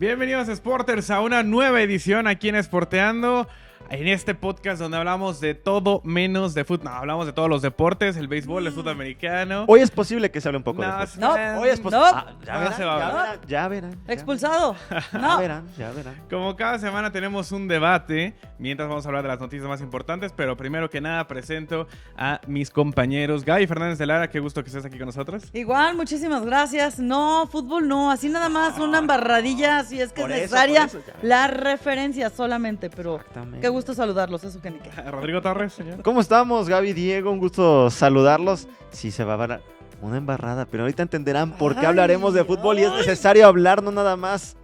Bienvenidos Sporters a una nueva edición aquí en Sporteando. En este podcast donde hablamos de todo menos de fútbol. No, hablamos de todos los deportes, el béisbol, el fútbol americano. Hoy es posible que se hable un poco de fútbol. No, Hoy es posible. no. Ya verán. Expulsado. No. Ya verán. Como cada semana tenemos un debate, mientras vamos a hablar de las noticias más importantes, pero primero que nada presento a mis compañeros. Gaby Fernández de Lara, qué gusto que estés aquí con nosotros. Igual, muchísimas gracias. No, fútbol no, así nada más una embarradilla, si es que es Por eso, necesaria. por eso, ya. La referencia solamente, pero Exactamente. qué gusto saludarlos, eso que ni qué. Rodrigo Torres, señor. ¿Cómo estamos, Gaby, Diego? Un gusto saludarlos. Sí, se va a dar una embarrada, pero ahorita entenderán por qué hablaremos de fútbol y es necesario hablar, no nada más.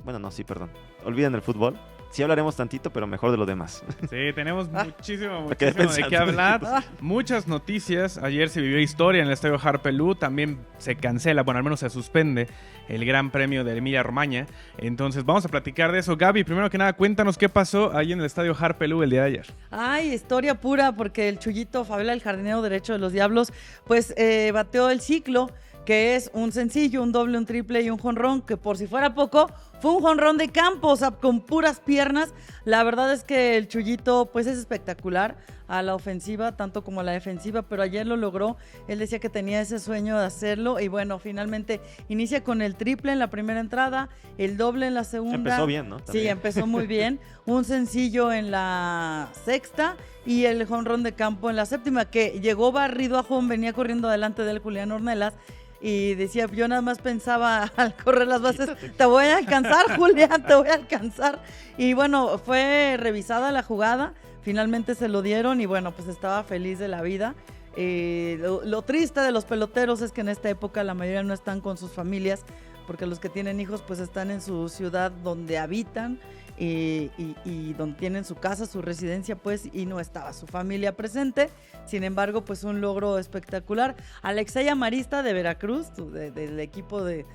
Bueno, no, sí, perdón. Olviden el fútbol. Sí hablaremos tantito, pero mejor de lo demás. Sí, tenemos muchísimo Me quedé de qué pensando. hablar. Muchas noticias. Ayer se vivió historia en el estadio Harpelú. También se cancela, bueno, al menos se suspende el Gran Premio de Emilia-Romagna. Entonces vamos a platicar de eso. Gaby, primero que nada, cuéntanos qué pasó ahí en el estadio Harpelú el día de ayer. Ay, historia pura, porque el Chuyito Fabiola, el jardinero derecho de los Diablos, pues bateó el ciclo, que es un sencillo, un doble, un triple y un jonrón, que por si fuera poco, fue un jonrón de campo, o sea, con puras piernas. La verdad es que el Chuyito, pues es espectacular a la ofensiva, tanto como a la defensiva, pero ayer lo logró. Él decía que tenía ese sueño de hacerlo y bueno, finalmente inicia con el triple en la primera entrada, el doble en la segunda. Empezó bien, ¿no? Sí, También. empezó muy bien. Un sencillo en la sexta y el jonrón de campo en la séptima, que llegó barrido a home, venía corriendo adelante del Julián Ornelas. Y decía, yo nada más pensaba al correr las bases, te voy a alcanzar, Julián, te voy a alcanzar. Y bueno, fue revisada la jugada, finalmente se lo dieron y bueno, pues estaba feliz de la vida. Lo triste de los peloteros es que en esta época la mayoría no están con sus familias, porque los que tienen hijos pues están en su ciudad donde habitan y donde tienen su casa, su residencia pues, y no estaba su familia presente. Sin embargo, pues un logro espectacular. Alexei Amarista de Veracruz, del equipo de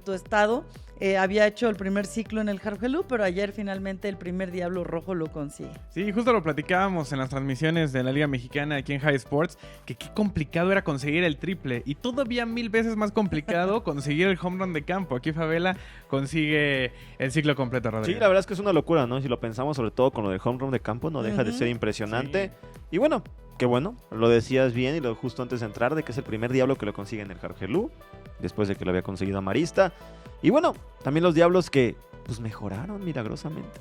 tu estado, había hecho el primer ciclo en el Harpelú, pero ayer finalmente el primer Diablo Rojo lo consigue. Sí, justo lo platicábamos en las transmisiones de la Liga Mexicana aquí en High Sports, que qué complicado era conseguir el triple y todavía 1000 veces más complicado conseguir el home run de campo. Aquí Fabiola consigue el ciclo completo, Rodrigo. Sí, la verdad es que es una locura, ¿no? Si lo pensamos, sobre todo con lo del home run de campo, no deja de ser impresionante. Sí. Y bueno, qué bueno, lo decías bien y lo justo antes de entrar, de que es el primer Diablo que lo consigue en el Harpelú, después de que lo había conseguido Amarista. Y bueno, también los Diablos que pues mejoraron milagrosamente.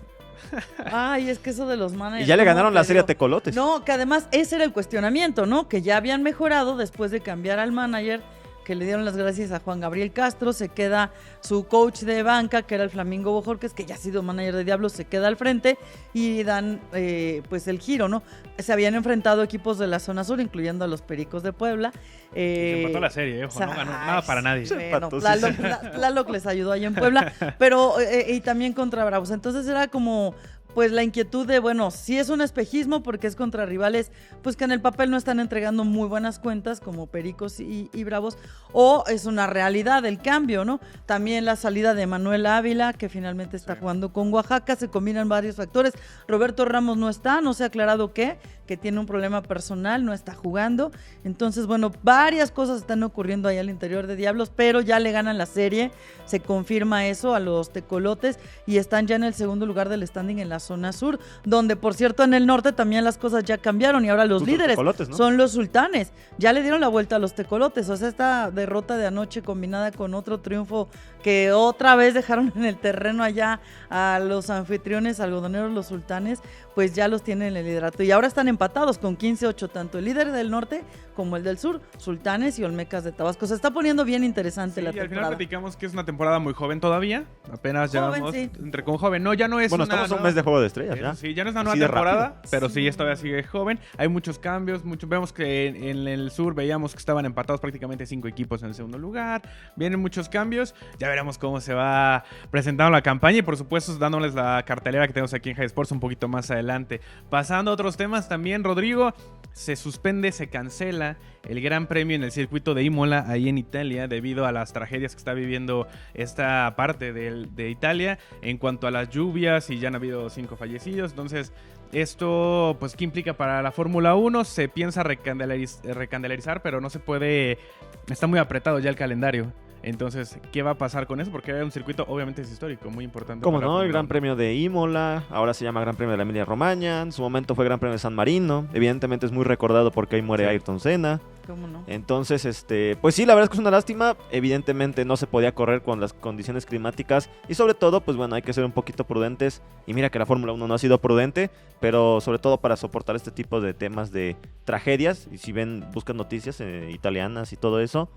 Ay, es que eso de los managers. Y ya le ganaron no, la te serie a digo. Tecolotes. No, que además ese era el cuestionamiento, ¿no? Que ya habían mejorado después de cambiar al manager, que le dieron las gracias a Juan Gabriel Castro, se queda su coach de banca, que era el Flamingo Bojorquez, que ya ha sido manager de Diablos, se queda al frente y dan pues el giro, ¿no? Se habían enfrentado equipos de la zona sur, incluyendo a los Pericos de Puebla. Se empató la serie, ojo, no ganó nada para nadie. Bueno, empató, sí. Tlaloc les ayudó allá en Puebla, pero y también contra Bravos. Entonces era como pues la inquietud de, bueno, sí es un espejismo porque es contra rivales pues que en el papel no están entregando muy buenas cuentas como Pericos y Bravos, o es una realidad el cambio, ¿no? También la salida de Manuel Ávila, que finalmente está jugando con Oaxaca, se combinan varios factores. Roberto Ramos no está, no se ha aclarado que tiene un problema personal, no está jugando. Entonces, bueno, varias cosas están ocurriendo ahí al interior de Diablos, pero ya le ganan la serie, se confirma eso a los tecolotes y están ya en el segundo lugar del standing en la zona sur, donde por cierto en el norte también las cosas ya cambiaron y ahora los Justo líderes Tecolotes, ¿no? son los sultanes. Ya le dieron la vuelta a los tecolotes, o sea, esta derrota de anoche combinada con otro triunfo que otra vez dejaron en el terreno allá a los anfitriones algodoneros, los sultanes, pues ya los tienen en el liderato y ahora están empatados con 15-8, tanto el líder del norte como el del sur, Sultanes y Olmecas de Tabasco. Se está poniendo bien interesante la Y al final temporada. platicamos que es una temporada muy joven todavía, apenas Joven, llevamos sí. entre con joven, no, ya no es Bueno, una estamos a un nueva- mes de Juego de Estrellas, Eso ¿ya? sí, ya no es una Así nueva de temporada, rápido. pero Sí. sí, todavía sigue joven. Hay muchos cambios, vemos que en el sur veíamos que estaban empatados prácticamente 5 equipos en el segundo lugar. Vienen muchos cambios, ya veremos cómo se va presentando la campaña y por supuesto dándoles la cartelera que tenemos aquí en High Sports un poquito más adelante. Pasando a otros temas también, Rodrigo, se suspende, se cancela el Gran Premio en el circuito de Imola ahí en Italia debido a las tragedias que está viviendo esta parte de Italia en cuanto a las lluvias y ya han habido 5 fallecidos. Entonces esto pues ¿qué implica para la Fórmula 1? Se piensa recandelarizar, pero no se puede, está muy apretado ya el calendario. Entonces, ¿qué va a pasar con eso? Porque era un circuito, obviamente es histórico, muy importante. Como para no, el Fórmula Gran 1. Premio de Imola, ahora se llama Gran Premio de la Emilia-Romagna, en su momento fue Gran Premio de San Marino, evidentemente es muy recordado porque ahí muere Sí. Ayrton Senna. ¿Cómo no? Entonces, pues sí, la verdad es que es una lástima. Evidentemente no se podía correr con las condiciones climáticas y sobre todo, pues bueno, hay que ser un poquito prudentes. Y mira que la Fórmula 1 no ha sido prudente, pero sobre todo para soportar este tipo de temas de tragedias. Y si ven, buscan noticias italianas y todo eso,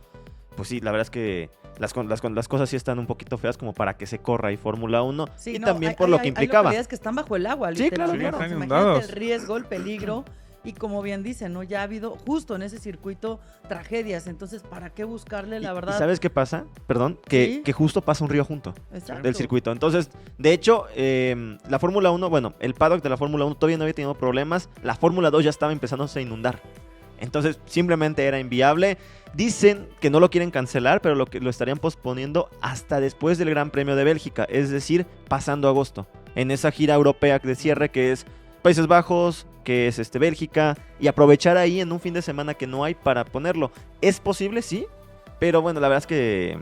pues sí, la verdad es que las cosas sí están un poquito feas como para que se corra ahí Fórmula 1 Sí, y no, también hay- por lo hay- que hay implicaba. localidades que están bajo el agua, Sí, claro, literalmente. claro. Están Imagínate inundados. el riesgo, el peligro. Y como bien dicen, ¿no? Ya ha habido justo en ese circuito tragedias. Entonces, ¿para qué buscarle, la ¿Y verdad? sabes qué pasa? Perdón, Sí. que justo pasa un río junto Exacto. del circuito. Entonces, de hecho, la Fórmula 1, bueno, el paddock de la Fórmula 1 todavía no había tenido problemas. La Fórmula 2 ya estaba empezándose a inundar. Entonces, simplemente era inviable. Dicen que no lo quieren cancelar, pero lo estarían posponiendo hasta después del Gran Premio de Bélgica, es decir, pasando agosto. En esa gira europea de cierre que es Países Bajos, que es Bélgica, y aprovechar ahí en un fin de semana que no hay para ponerlo. ¿Es posible? Sí, pero bueno, la verdad es que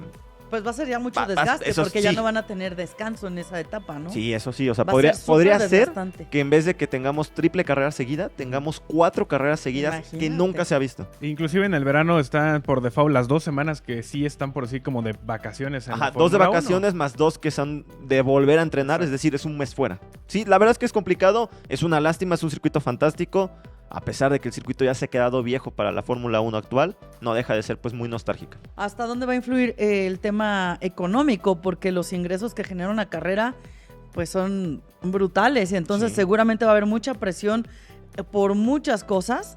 Pues va a ser ya mucho Va- desgaste eso porque ya sí. no van a tener descanso en esa etapa, ¿no? sí, eso sí, o sea, Va a podría súper ser desgastante. que en vez de que tengamos triple carrera seguida, tengamos 4 carreras seguidas que Imagínate. nunca se ha visto. Inclusive en el verano están por default las 2 semanas que sí están por sí como de vacaciones. En Ajá, la 2 de Fórmula 1. vacaciones más 2 que son de volver a entrenar, es decir, es un mes fuera. Sí, la verdad es que es complicado, es una lástima, es un circuito fantástico, a pesar de que el circuito ya se ha quedado viejo para la Fórmula 1 actual, no deja de ser pues muy nostálgica. ¿Hasta dónde va a influir el tema económico? Porque los ingresos que genera una carrera pues son brutales y entonces Sí. seguramente va a haber mucha presión por muchas cosas,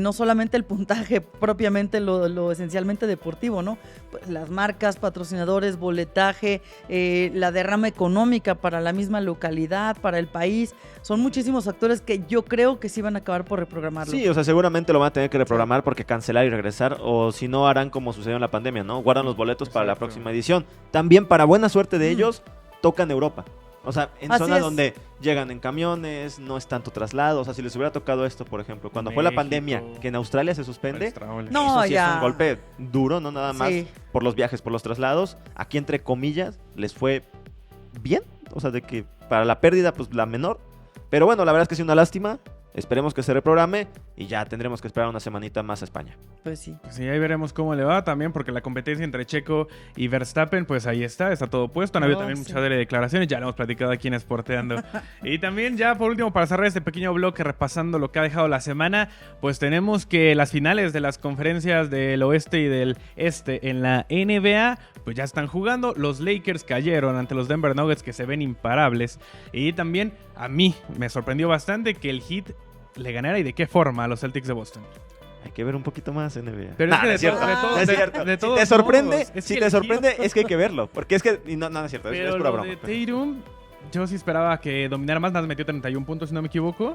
no solamente el puntaje propiamente lo esencialmente deportivo, ¿no? Pues las marcas, patrocinadores, boletaje, la derrama económica para la misma localidad, para el país, son muchísimos factores que yo creo que sí van a acabar por reprogramarlo. Sí, o sea, seguramente lo van a tener que reprogramar porque cancelar y regresar, o si no harán como sucedió en la pandemia, ¿no? Guardan los boletos para la Exacto. próxima edición. También, para buena suerte de ellos, tocan Europa. O sea, en Así zonas es. donde llegan en camiones, no es tanto traslado. O sea, si les hubiera tocado esto, por ejemplo, cuando fue la México. pandemia, que en Australia se suspende, Australia. No, eso sí ya. es un golpe duro, no nada más Sí. por los viajes, por los traslados. Aquí, entre comillas, les fue bien. O sea, de que para la pérdida, pues la menor. Pero bueno, la verdad es que sí, una lástima. Esperemos que se reprograme y ya tendremos que esperar una semanita más a España. Pues sí. Pues sí, ahí veremos cómo le va también, porque la competencia entre Checo y Verstappen, pues ahí está todo puesto. Han habido Oh, también sí. muchas de declaraciones, ya lo hemos platicado aquí en Sporteando. Y también ya por último, para cerrar este pequeño bloque repasando lo que ha dejado la semana, pues tenemos que las finales de las conferencias del oeste y del este en la NBA, pues ya están jugando. Los Lakers cayeron ante los Denver Nuggets, que se ven imparables. Y también a mí me sorprendió bastante que el Heat le ganara y de qué forma a los Celtics de Boston. Hay que ver un poquito más NBA. Pero es que no de es cierto, todo- de no todo- es de- cierto. de Si todos te sorprende, modos, es si que te el sorprende, es que hay que verlo. Porque es que, y no es cierto, es Pero pura lo broma. de Tatum, yo sí esperaba que dominara más, metió 31 puntos si no me equivoco.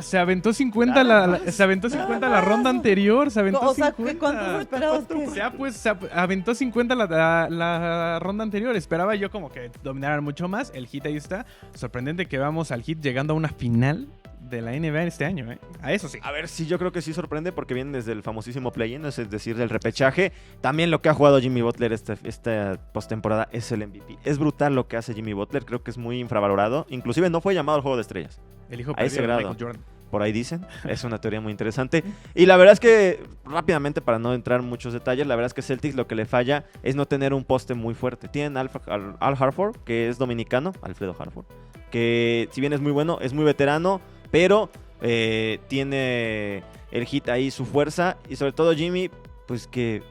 Se aventó 50 se aventó 50 la ronda anterior, se aventó O sea, 50. ¿cuántos esperabas que? O sea, pues aventó 50 la ronda anterior. Esperaba yo como que dominaran mucho más. El Heat ahí está. Sorprendente que vamos al Heat llegando a una final de la NBA este año, ¿eh? A eso sí. A ver, sí, yo creo que sí sorprende porque viene desde el famosísimo play-in, es decir, del repechaje. También lo que ha jugado Jimmy Butler esta postemporada es el MVP. Es brutal lo que hace Jimmy Butler, creo que es muy infravalorado. Inclusive no fue llamado al Juego de Estrellas. El hijo A ese perdido de grado. Michael Jordan. Por ahí dicen, es una teoría muy interesante. Y la verdad es que, rápidamente, para no entrar en muchos detalles, la verdad es que Celtics lo que le falla es no tener un poste muy fuerte. Tienen Al Harford, que es dominicano, Alfredo Harford, que si bien es muy bueno, es muy veterano, pero tiene el Heat ahí su fuerza. Y sobre todo Jimmy, pues que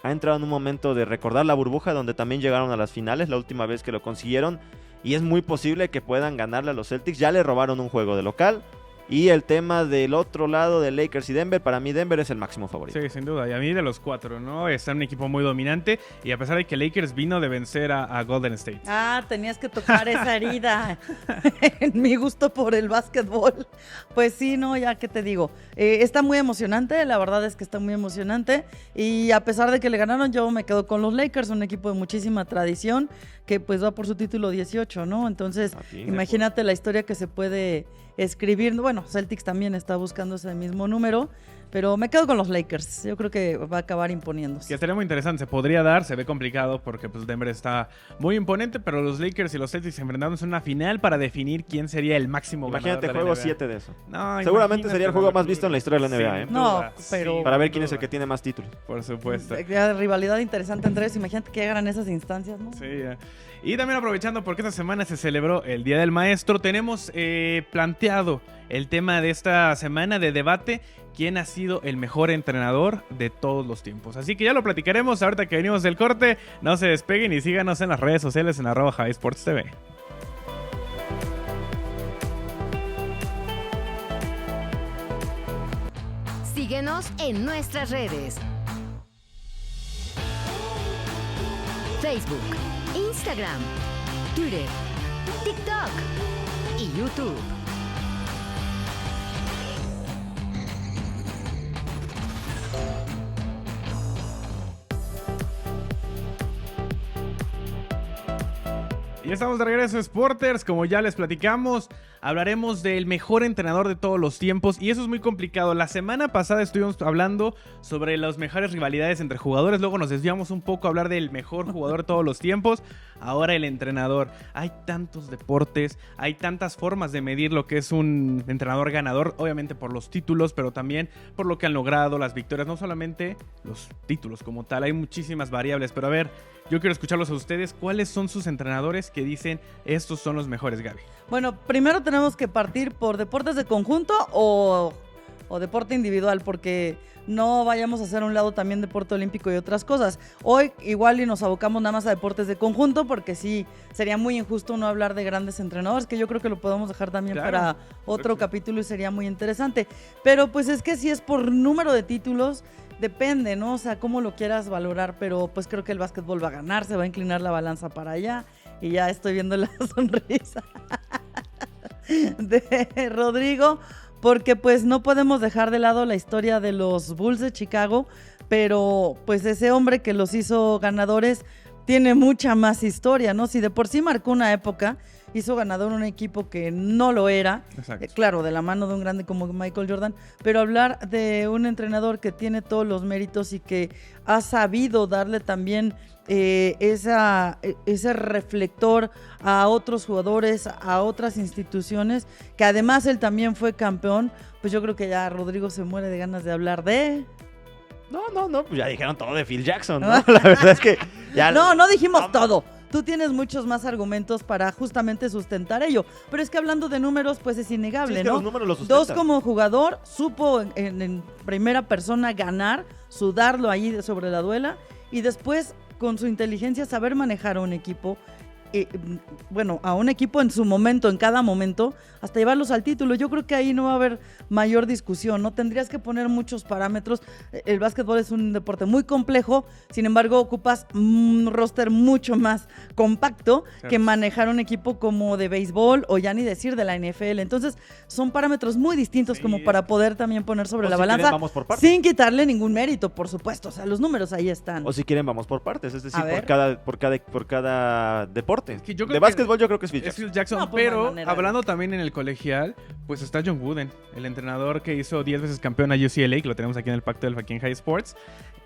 ha entrado en un momento de recordar la burbuja, donde también llegaron a las finales, la última vez que lo consiguieron. Y es muy posible que puedan ganarle a los Celtics. Ya le robaron un juego de local. Y el tema del otro lado de Lakers y Denver, para mí Denver es el máximo favorito. Sí, sin duda. Y a mí de los 4, ¿no? Está un equipo muy dominante. Y a pesar de que Lakers vino de vencer a Golden State. Ah, tenías que tocar esa herida en mi gusto por el básquetbol. Pues sí, no, ya que te digo. Está muy emocionante, la verdad es que está muy emocionante. Y a pesar de que le ganaron, yo me quedo con los Lakers, un equipo de muchísima tradición que pues va por su título 18, ¿no? Entonces, Aquí. imagínate la historia que se puede escribir. Bueno, Celtics también está buscando ese mismo número. Pero me quedo con los Lakers. Yo creo que va a acabar imponiéndose. Que estaría muy interesante, se podría dar, se ve complicado porque pues Denver está muy imponente, pero los Lakers y los Celtics se enfrentaron en una final para definir quién sería el máximo Imagínate, ganador de juego la NBA. 7 de eso. No, Seguramente sería el juego más visto en la historia de la NBA, ¿eh? No, pero- Para ver quién es el que tiene más títulos. Por supuesto. Rivalidad interesante entre ellos. Imagínate que llegaran esas instancias, ¿no? Sí, y también aprovechando porque esta semana se celebró el Día del Maestro, tenemos planteado el tema de esta semana de debate, quién ha sido el mejor entrenador de todos los tiempos. Así que ya lo platicaremos ahorita que venimos del corte. No se despeguen y síganos en las redes sociales en @HighSportsTV. Síguenos en nuestras redes. Facebook, Instagram, Twitter, TikTok y YouTube. Y estamos de regreso, Sporters. Como ya les platicamos, hablaremos del mejor entrenador de todos los tiempos. Y eso es muy complicado. La semana pasada estuvimos hablando sobre las mejores rivalidades entre jugadores. Luego nos desviamos un poco a hablar del mejor jugador de todos los tiempos. Ahora el entrenador. Hay tantos deportes, hay tantas formas de medir lo que es un entrenador ganador. Obviamente por los títulos, pero también por lo que han logrado, las victorias. No solamente los títulos como tal. Hay muchísimas variables. Pero a ver, yo quiero escucharlos a ustedes. ¿Cuáles son sus entrenadores que dicen estos son los mejores, Gaby? Bueno, primero tenemos que partir por deportes de conjunto o deporte individual, porque no vayamos a hacer a un lado también deporte olímpico y otras cosas. Hoy igual y nos abocamos nada más a deportes de conjunto, porque sí, sería muy injusto no hablar de grandes entrenadores, que yo creo que lo podemos dejar también Claro, para otro sí. capítulo y sería muy interesante. Pero pues es que si es por número de títulos, depende, ¿no? O sea, cómo lo quieras valorar, pero pues creo que el básquetbol va a ganar, se va a inclinar la balanza para allá. Y ya estoy viendo la sonrisa de Rodrigo, porque pues no podemos dejar de lado la historia de los Bulls de Chicago, pero pues ese hombre que los hizo ganadores tiene mucha más historia, ¿no? Si de por sí marcó una época, hizo ganador un equipo que no lo era, Exacto. claro, de la mano de un grande como Michael Jordan, pero hablar de un entrenador que tiene todos los méritos y que ha sabido darle también ese reflector a otros jugadores, a otras instituciones, que además él también fue campeón, pues yo creo que ya Rodrigo se muere de ganas de hablar de... No, pues ya dijeron todo de Phil Jackson, ¿no? La verdad es que ya... No dijimos No, todo. Tú tienes muchos más argumentos para justamente sustentar ello. Pero es que hablando de números, pues es innegable, Sí, es que ¿no? los números lo sustentan. Dos, como jugador, supo en primera persona ganar, sudarlo ahí sobre la duela, y después, con su inteligencia, saber manejar a un equipo. Bueno, a un equipo en su momento, en cada momento, hasta llevarlos al título. Yo creo que ahí no va a haber mayor discusión, ¿no? Tendrías que poner muchos parámetros. El básquetbol es un deporte muy complejo, sin embargo, ocupas un roster mucho más compacto Cierto. que manejar un equipo como de béisbol o ya ni decir de la NFL. Entonces, son parámetros muy distintos Sí, como para poder también poner sobre O la si quieren, balanza, vamos por partes. sin quitarle ningún mérito, por supuesto. O sea, los números ahí están. O si quieren, vamos por partes, es decir, A ver. por cada deporte. Es que yo creo De que- básquetbol yo creo que es Phil Es Jackson. Phil Jackson, No, pues, no hay pero manera. hablando también en el colegial, pues está John Wooden, el entrenador que hizo 10 veces campeón a UCLA, que lo tenemos aquí en el Pacto del Fucking High Sports.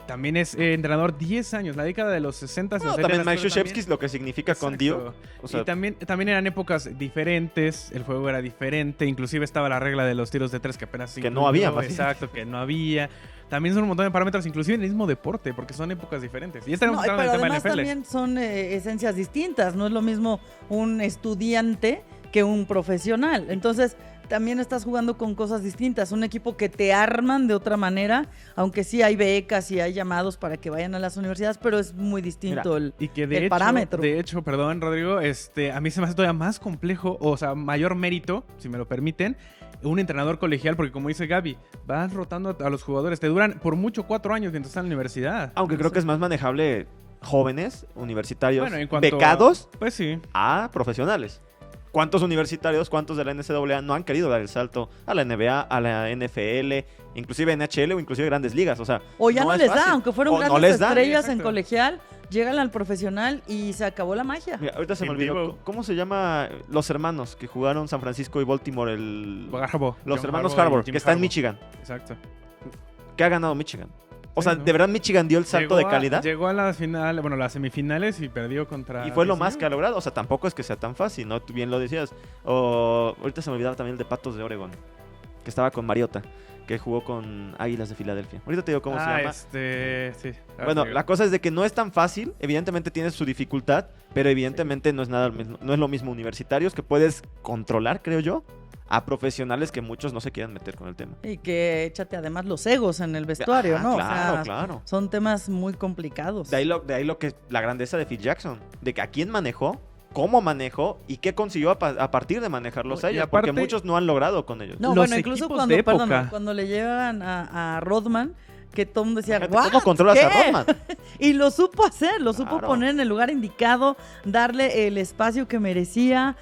También es entrenador 10 años, la década de los 60. No, también Mike Krzyzewski, lo que significa con Dio. O sea, Y también eran épocas diferentes, el juego era diferente, inclusive estaba la regla de los tiros de tres que apenas se Que no incluyó, había, más bien. exacto, que no había. También son un montón de parámetros, inclusive en el mismo deporte, porque son épocas diferentes. Y estaremos No, hablando pero del tema además NFL. también son esencias distintas, no es lo mismo un estudiante que un profesional. Entonces, también estás jugando con cosas distintas. Un equipo que te arman de otra manera, aunque sí hay becas y hay llamados para que vayan a las universidades, pero es muy distinto Mira, Y que el parámetro. De hecho, perdón, Rodrigo, a mí se me hace todavía más complejo, o sea, mayor mérito, si me lo permiten, un entrenador colegial, porque como dice Gaby, vas rotando a los jugadores, te duran por mucho 4 años mientras están en la universidad. aunque creo que es más manejable jóvenes, universitarios, Bueno, en cuanto becados Pues sí. a profesionales. ¿Cuántos universitarios, cuántos de la NCAA no han querido dar el salto a la NBA, a la NFL, inclusive NHL o inclusive grandes ligas? O sea, O ya no, es les da, fácil. aunque fueron O no grandes les da. estrellas en Exacto. colegial, llegan al profesional y se acabó la magia. Mira, ahorita se me Tim olvidó. Tebow. ¿Cómo se llama los hermanos que jugaron San Francisco y Baltimore? Los Harbaugh, hermanos John Harbaugh, y Jim que está en Harbaugh. Michigan. Exacto. ¿qué ha ganado Michigan? O sea, Sí, ¿no? ¿de verdad Michigan dio el salto de calidad? Llegó a la final, bueno, las semifinales y perdió contra... Y fue lo más TCU. que ha logrado. O sea, tampoco es que sea tan fácil, ¿no? Tú bien lo decías. O ahorita se me olvidaba también el de Patos de Oregon, que estaba con Mariota, que jugó con Águilas de Filadelfia. Ahorita te digo cómo se llama. Sí. Ahora Bueno, te digo. la cosa es de que no es tan fácil. Evidentemente tiene su dificultad, pero evidentemente no es nada, no es lo mismo universitarios que puedes controlar, creo yo, a profesionales que muchos no se quieran meter con el tema. Y que échate además los egos en el vestuario, Ah, ¿no? claro, o sea, claro. son temas muy complicados. De ahí lo que la grandeza de Phil Jackson, de que a quién manejó, cómo manejó y qué consiguió a partir de manejarlos a Y ellos, aparte- porque muchos no han logrado con ellos. No, Los bueno, incluso equipos cuando, de perdón, época. cuando le llevan a Rodman, que todo el mundo decía, Fíjate, "¿What? ¿cómo controlas ¿Qué?". a Rodman? Y lo supo hacer, lo supo Claro. poner en el lugar indicado, darle el espacio que merecía,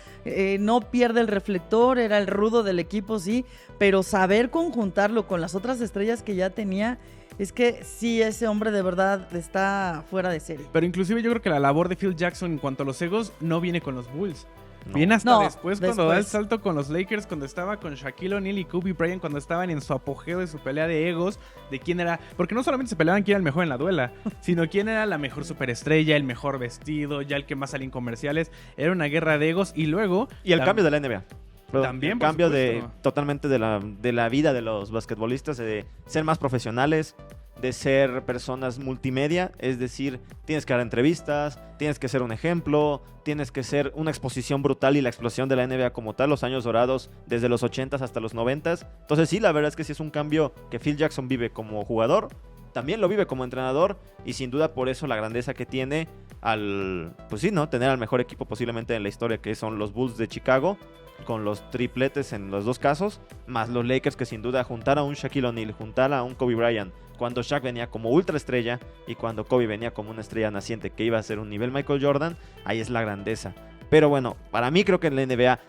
no pierde el reflector, era el rudo del equipo, sí, pero saber conjuntarlo con las otras estrellas que ya tenía, es que sí, ese hombre de verdad está fuera de serie. Pero inclusive yo creo que la labor de Phil Jackson en cuanto a los egos no viene con los Bulls. No. Viene hasta No, después cuando da el después. salto con los Lakers, cuando estaba con Shaquille O'Neal y Kobe Bryant, cuando estaban en su apogeo de su pelea de egos, de quién era... Porque no solamente se peleaban quién era el mejor en la duela, sino quién era la mejor superestrella, el mejor vestido, ya el que más salía en comerciales. Era una guerra de egos y luego... Y el cambio de la NBA. También, el por cambio de supuesto. totalmente de la vida de los basquetbolistas, de ser más profesionales, de ser personas multimedia, es decir, tienes que dar entrevistas, tienes que ser un ejemplo, tienes que ser una exposición brutal y la explosión de la NBA como tal, los años dorados desde los 80s hasta los 90s. Entonces sí, la verdad es que sí es un cambio que Phil Jackson vive como jugador, también lo vive como entrenador y sin duda por eso la grandeza que tiene al, pues sí, ¿no? Tener al mejor equipo posiblemente en la historia, que son los Bulls de Chicago, con los tripletes en los dos casos, más los Lakers, que sin duda juntar a un Shaquille O'Neal, juntar a un Kobe Bryant, cuando Shaq venía como ultra estrella y cuando Kobe venía como una estrella naciente que iba a ser un nivel Michael Jordan, ahí es la grandeza. Pero bueno, para mí creo que en la NBA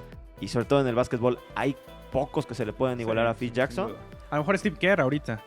y sobre todo en el básquetbol hay pocos que se le pueden igualar Sí, a Phil sin Jackson. duda. A lo mejor Steve Kerr ahorita.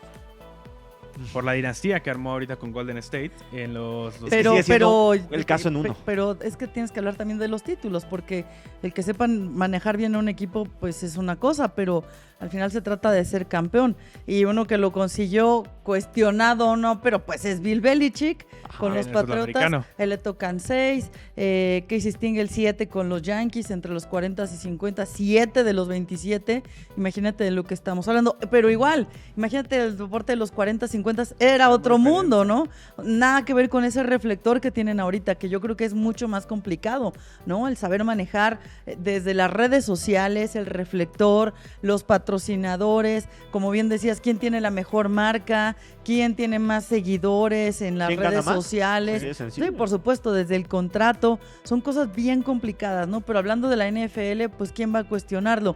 Por la dinastía que armó ahorita con Golden State en los... que Pero, sigue siendo pero el caso en uno. Pero es que tienes que hablar también de los títulos, porque el que sepan manejar bien a un equipo, pues es una cosa, pero al final se trata de ser campeón. Y uno que lo consiguió, cuestionado o no, pero pues es Bill Belichick con en los el Patriotas. sudamericano. Él le tocan 6, Casey Stingel 7 con los Yankees, entre los 40 y 50, 7 de los 27. Imagínate de lo que estamos hablando. Pero igual, imagínate el deporte de los 40, 50, era otro muy mundo, ¿no? Nada que ver con ese reflector que tienen ahorita, que yo creo que es mucho más complicado, ¿no? El saber manejar desde las redes sociales, el reflector, los patrocinadores, como bien decías, quién tiene la mejor marca, quién tiene más seguidores en las ¿Quién gana redes más? sociales. Así de Sí, sencillo. por supuesto, desde el contrato, son cosas bien complicadas, ¿no? Pero hablando de la NFL, pues ¿quién va a cuestionarlo?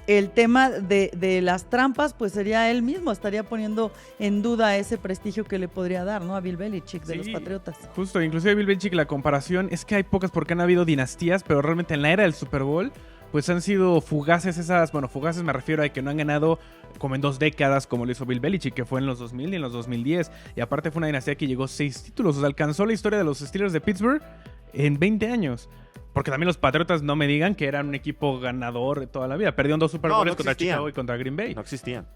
El tema de las trampas, pues sería él mismo, estaría poniendo en duda ese prestigio que le podría dar, ¿no? A Bill Belichick de los Sí. Patriotas. Justo, inclusive Bill Belichick, la comparación es que hay pocas porque han habido dinastías, pero realmente en la era del Super Bowl, pues han sido fugaces esas, bueno, fugaces me refiero a que no han ganado como en 2 décadas como lo hizo Bill Belichick, que fue en los 2000 y en los 2010, y aparte fue una dinastía que llegó 6 títulos, o sea, alcanzó la historia de los Steelers de Pittsburgh en 20 años. Porque también los Patriotas, no me digan que eran un equipo ganador de toda la vida. Perdieron 2 Super No, Bowls no contra existían. Chicago y contra Green Bay. No existían.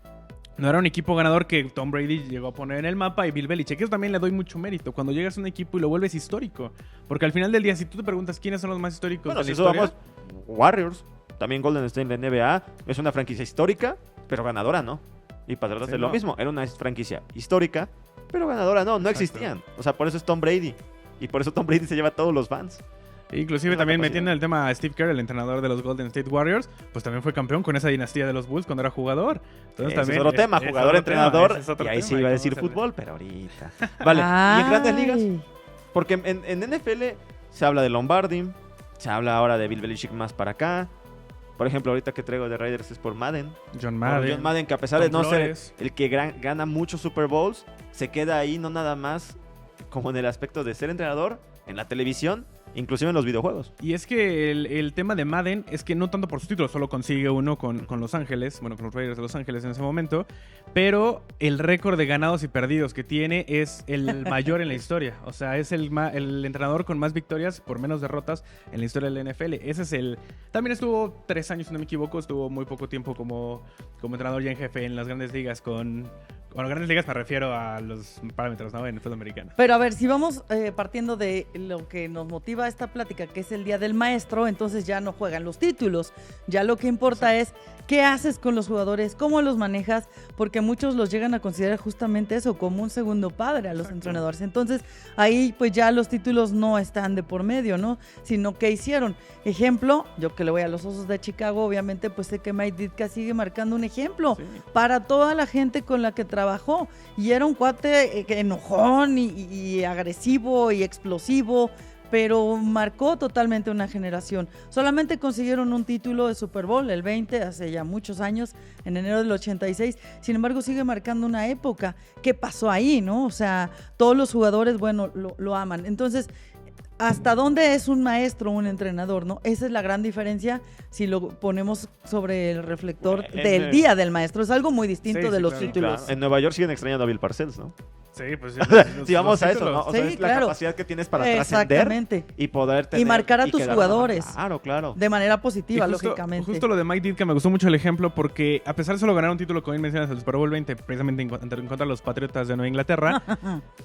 No era un equipo ganador que Tom Brady llegó a poner en el mapa y Bill Belichick. Eso también le doy mucho mérito. Cuando llegas a un equipo y lo vuelves histórico. Porque al final del día, si tú te preguntas quiénes son los más históricos Bueno, de si la eso historia... vamos, Warriors, también Golden State en la NBA, es una franquicia histórica, pero ganadora no. Y Patriotas Sí, es lo no. mismo, era una franquicia histórica, pero ganadora no, no Exacto. existían. O sea, por eso es Tom Brady. Y por eso Tom Brady se lleva a todos los fans. Inclusive Una también capacidad. metiendo el tema a Steve Kerr, el entrenador de los Golden State Warriors, pues también fue campeón con esa dinastía de los Bulls cuando era jugador. Entonces Ese también es otro tema, es jugador, otro entrenador, tema, ese es otro y ahí tema, sí iba a cómo decir se le- fútbol, pero ahorita. Vale, y en grandes ligas, Ay. porque en NFL se habla de Lombardi, se habla ahora de Bill Belichick más para acá. Por ejemplo, ahorita que traigo de Raiders es por Madden. John Por Madden. John Madden, que a pesar de Tom no Flores. ser el que gana muchos Super Bowls, se queda ahí no nada más como en el aspecto de ser entrenador en la televisión, inclusive en los videojuegos. Y es que el tema de Madden es que no tanto por su título, solo consigue uno con Los Ángeles, bueno, con los Raiders de Los Ángeles en ese momento, pero el récord de ganados y perdidos que tiene es el mayor en la historia. O sea, es el entrenador con más victorias por menos derrotas en la historia de la NFL. Ese es el... También estuvo 3 años, si no me equivoco, estuvo muy poco tiempo como entrenador ya en jefe en las grandes ligas con Bueno, grandes ligas me refiero a los parámetros, ¿no? En el fútbol americano. Pero a ver, si vamos partiendo de lo que nos motiva esta plática, que es el Día del Maestro, entonces ya no juegan los títulos. Ya lo que importa es qué haces con los jugadores, cómo los manejas, porque muchos los llegan a considerar justamente eso, como un segundo padre a los entrenadores. Entonces, ahí pues ya los títulos no están de por medio, ¿no? Sino que hicieron. Ejemplo, yo que le voy a los Osos de Chicago, obviamente pues sé que Mike Ditka sigue marcando un ejemplo para toda la gente con la que trabajó. Y era un cuate enojón y agresivo y explosivo, pero marcó totalmente una generación. Solamente consiguieron un título de Super Bowl, el 20, hace ya muchos años, en enero del 86. Sin embargo, sigue marcando una época. ¿Qué pasó ahí, no? O sea, todos los jugadores, bueno, lo aman. Entonces, ¿hasta dónde es un maestro, un entrenador, no? Esa es la gran diferencia si lo ponemos sobre el reflector del Día del Maestro. Es algo muy distinto de los claro. títulos. Claro. En Nueva York siguen extrañando a Bill Parcells, ¿no? Sí, pues sí. Si vamos a eso, ¿no? O sea, Sí, es la claro. capacidad que tienes para trascender Exactamente. y poder tener... Y marcar a tus quedar jugadores. Claro, claro. De manera Y positiva, lógicamente. Justo lo de Mike Ditka me gustó mucho el ejemplo porque a pesar de solo ganar un título, como bien mencionas, el Super Bowl 20, precisamente en contra de los Patriotas de Nueva Inglaterra,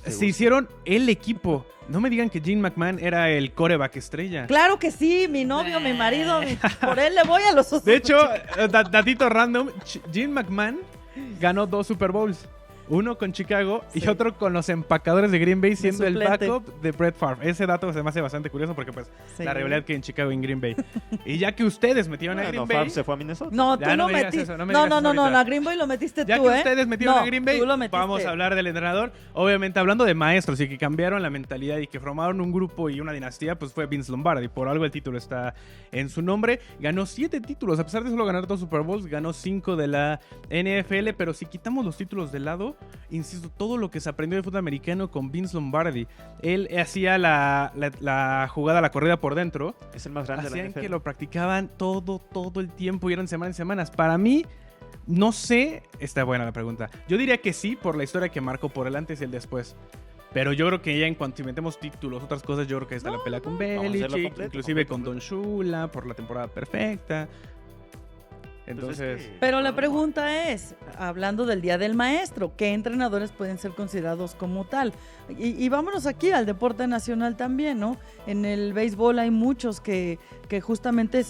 se hicieron el equipo. No me digan que Gene McMahon era el quarterback estrella. Claro que sí, mi novio, mi marido, por él le voy a los Osos. De hecho, datito random, Gene McMahon ganó 2 Super Bowls. Uno con Chicago y otro con los empacadores de Green Bay, siendo el suplente. backup de Brett Favre. Ese dato se me hace bastante curioso porque pues Sí. la rivalidad que hay en Chicago y en Green Bay. Y ya que ustedes metieron a Bueno, Green Favre Bay, se fue a Minnesota. No, Ya tú no lo me digas metiste. eso, no me No, digas no, eso no, no, ahorita. la Green Bay lo metiste ya tú, que ¿eh? ustedes metieron No, a Green Bay, tú lo metiste. vamos a hablar del entrenador. Obviamente hablando de maestros y que cambiaron la mentalidad y que formaron un grupo y una dinastía, pues fue Vince Lombardi. Por algo el título está en su nombre. Ganó 7 títulos, a pesar de solo ganar 2 Super Bowls, ganó 5 de la NFL. Pero si quitamos los títulos de lado, insisto, todo lo que se aprendió de fútbol americano con Vince Lombardi. Él hacía la jugada, la corrida por dentro. Es el más grande de la Hacían NFL. que lo practicaban todo el tiempo y eran semanas y semanas. Para mí, no sé, está buena la pregunta. Yo diría que sí, por la historia que marcó, por el antes y el después. Pero yo creo que ya en cuanto inventemos títulos, otras cosas, yo creo que está la pelea con vamos a hacerlo Belichick, completo, inclusive con completo. Don Shula, por la temporada perfecta. Entonces, Pero la pregunta es, hablando del Día del Maestro, ¿qué entrenadores pueden ser considerados como tal? Y vámonos aquí al deporte nacional también, ¿no? En el béisbol hay muchos que justamente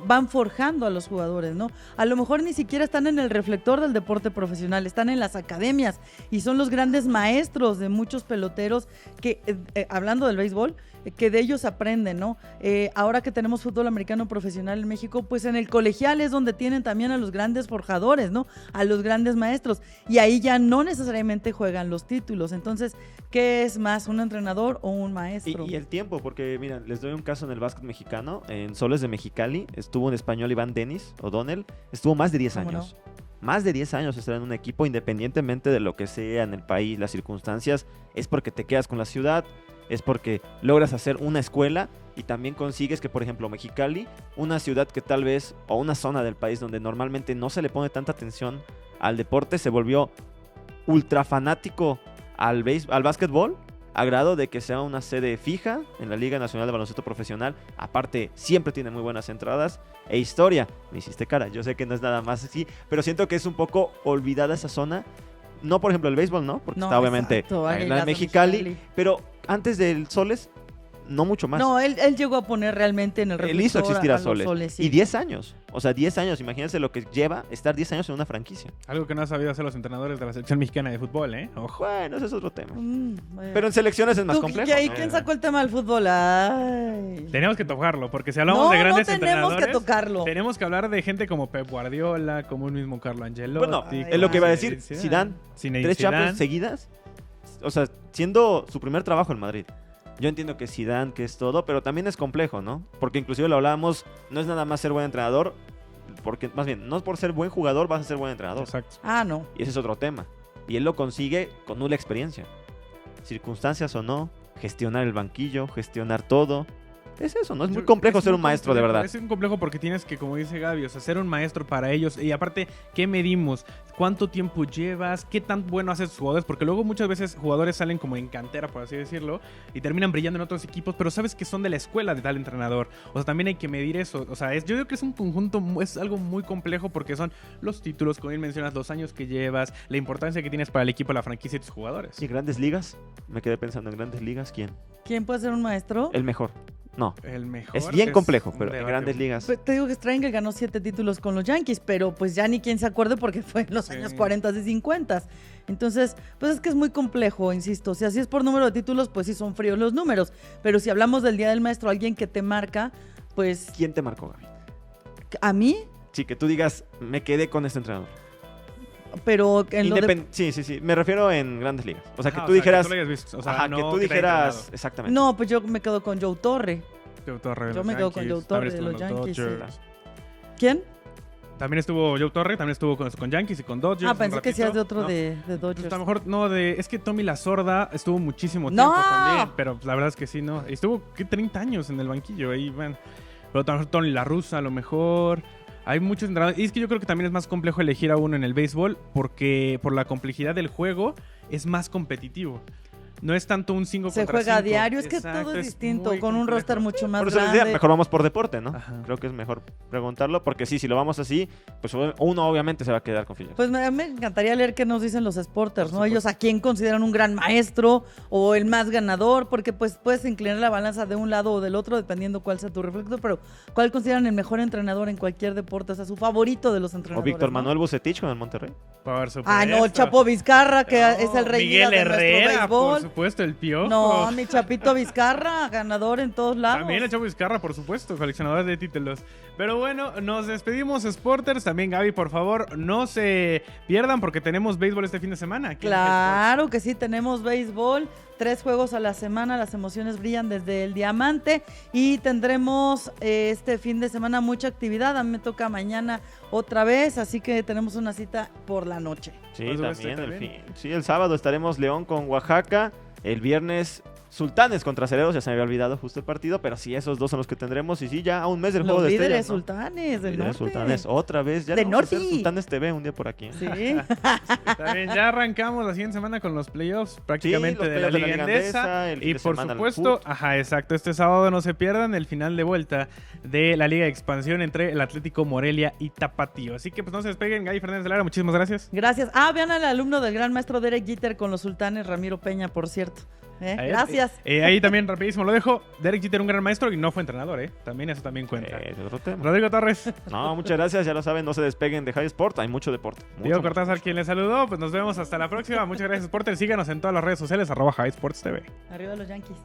van forjando a los jugadores, ¿no? A lo mejor ni siquiera están en el reflector del deporte profesional, están en las academias y son los grandes maestros de muchos peloteros que, hablando del béisbol, que de ellos aprenden, ¿no? Ahora que tenemos fútbol americano profesional en México, pues en el colegial es donde tienen también a los grandes forjadores, ¿no? A los grandes maestros. Y ahí ya no necesariamente juegan los títulos. Entonces, ¿qué es más, un entrenador o un maestro? Y el tiempo, porque mira, les doy un caso en el básquet mexicano. En Soles de Mexicali estuvo un español, Iván Denis O'Donnell, estuvo más de 10 ¿Cómo años. Más de 10 años estar en un equipo, independientemente de lo que sea en el país, las circunstancias, es porque te quedas con la ciudad, es porque logras hacer una escuela y también consigues que, por ejemplo, Mexicali, una ciudad que tal vez, o una zona del país donde normalmente no se le pone tanta atención al deporte, se volvió ultra fanático al básquetbol, a grado de que sea una sede fija en la Liga Nacional de Baloncesto Profesional. Aparte, siempre tiene muy buenas entradas e historia. Me hiciste cara, yo sé que no es nada más así, pero siento que es un poco olvidada esa zona. No, por ejemplo, el béisbol, ¿no? Porque No, está obviamente exacto, ha en la llegado Mexicali, pero antes del Soles, no mucho más. No, él llegó a poner realmente en el reflector Él hizo existir a los Soles. sí. Y 10 años. O sea, 10 años. Imagínense lo que lleva estar 10 años en una franquicia. algo que no han sabido hacer los entrenadores de la selección mexicana de fútbol, ¿eh? Ojo. Bueno, ese es otro tema. Bueno. Pero en selecciones es más ¿Tú, complejo. ¿Y ¿no? quién sacó el tema del fútbol? Ay. Tenemos que tocarlo, porque si hablamos No, de grandes no tenemos que entrenadores, tocarlo. tenemos que hablar de gente como Pep Guardiola, como un mismo Carlo Ancelotti. Bueno, Ay, es lo que iba a ay, decir. Zidane. Zidane, Zinedine 3 Zidane. Champions seguidas. O sea, siendo su primer trabajo en Madrid. Yo entiendo que Zidane, que es todo, pero también es complejo, ¿no? Porque inclusive lo hablábamos, no es nada más ser buen entrenador, porque más bien, no por ser buen jugador vas a ser buen entrenador. Exacto. Ah, no. Y ese es otro tema. Y él lo consigue con nula experiencia. Circunstancias o no, gestionar el banquillo, gestionar todo. Es eso, ¿no? Es muy complejo ser un maestro, de verdad. Es un complejo porque tienes que, como dice Gaby, o sea, ser un maestro para ellos. Y aparte, ¿qué medimos? ¿Cuánto tiempo llevas? ¿Qué tan bueno haces tus jugadores? Porque luego muchas veces jugadores salen como en cantera, por así decirlo, y terminan brillando en otros equipos, pero sabes que son de la escuela de tal entrenador. O sea, también hay que medir eso. O sea, yo creo que es un conjunto, es algo muy complejo porque son los títulos, como bien mencionas, los años que llevas, la importancia que tienes para el equipo, la franquicia y tus jugadores. ¿Y grandes ligas? Me quedé pensando en grandes ligas, ¿quién? ¿Quién puede ser un maestro? El mejor. No. El mejor. Es bien complejo, un pero en debate. grandes ligas. Pues te digo que Stranger ganó 7 títulos con los Yankees, pero pues ya ni quien se acuerde porque fue en los Sí. años 40 y 50. Entonces, pues es que es muy complejo, insisto. Si así es por número de títulos, pues sí son fríos los números. Pero si hablamos del Día del Maestro, alguien que te marca, pues ¿Quién te marcó, Gaby? a mí, Sí, que tú digas, me quedé con este entrenador. pero en lo de... Sí. Me refiero en grandes ligas. O sea, que Ajá, tú dijeras... que tú lo hayas visto. O sea, Ajá, no que tú te haya dijeras... entrenado. Exactamente. No, pues yo me quedo con Joe Torre. Joe Torre de Yo los me quedo con Yankees, Joe Torre también de estuvo los en Yankees, sí. Dodgers. ¿Quién? También estuvo Joe Torre, también estuvo con Yankees y con Dodgers. Ah, un pensé que ratito. seas de otro No, de pues, Dodgers. a lo mejor no, es que Tommy La Sorda estuvo muchísimo ¡No! tiempo también, pero la verdad es que sí, no. Estuvo, ¿qué? 30 años en el banquillo ahí, van. Pero a lo mejor Tony La Russa, a lo mejor. Hay muchos entrenadores. Y es que yo creo que también es más complejo elegir a uno en el béisbol porque por la complejidad del juego es más competitivo. No es tanto un 5 Se contra juega a 5. diario, es que Exacto, todo es distinto, muy con un complejo. roster mucho más Por eso les grande. decía, mejor vamos por deporte, ¿no? Ajá. Creo que es mejor preguntarlo, porque sí, si lo vamos así, pues uno obviamente se va a quedar con Phillips. Pues me encantaría leer qué nos dicen los sporters, ¿no? Por Ellos a quién consideran un gran maestro o el más ganador, porque pues puedes inclinar la balanza de un lado o del otro dependiendo cuál sea tu reflector, pero ¿cuál consideran el mejor entrenador en cualquier deporte? O sea, su favorito de los O entrenadores. Víctor ¿no? Manuel Bucetich con el Monterrey. Por supuesto. Ah, no, el Chapo Vizcarra, que No, es el rey Miguel de nuestro Herrera, por béisbol. supuesto, el Piojo. No, mi Chapito Vizcarra, ganador en todos lados. También el Chapo Vizcarra, por supuesto, coleccionador de títulos. Pero bueno, nos despedimos, Sporters. También, Gaby, por favor, no se pierdan porque tenemos béisbol este fin de semana. aquí en Claro que sí, tenemos béisbol, 3 juegos a la semana, las emociones brillan desde el diamante y tendremos este fin de semana mucha actividad. A mí me toca mañana otra vez, así que tenemos una cita por la noche. Sí, Por supuesto, también, también. Sí, el sábado estaremos León con Oaxaca. El viernes Sultanes contra Cereros, ya se me había olvidado justo el partido, pero sí, esos dos son los que tendremos. Y sí, ya a un mes del Los juego de líderes estrellas, ¿no? sultanes del Líderes norte. Sultanes, otra vez. Ya De vamos a hacer norte. Sultanes TV un día por aquí. Sí. También ya arrancamos la siguiente semana con los playoffs prácticamente los de la playoffs Liga Endesa. el fin Y de por semana el supuesto, fut. ajá, exacto, este sábado no se pierdan el final de vuelta de la Liga de Expansión entre el Atlético Morelia y Tapatío. Así que pues no se despeguen, Gaby Fernández de Lara, muchísimas gracias. Gracias. Ah, vean al alumno del gran maestro Derek Jeter con los sultanes, Ramiro Peña, por cierto. Gracias. Ahí también rapidísimo lo dejo. Derek Jeter, un gran maestro y no fue entrenador, También eso también cuenta. Es otro tema. Rodrigo Torres, No, muchas gracias, ya lo saben, no se despeguen de High Sport, hay mucho deporte. Diego Mucho, Cortázar, quien les saludó. Pues nos vemos hasta la próxima. Muchas gracias, Sporter. Síganos en todas las redes sociales, @High Sports TV. Arriba los Yankees.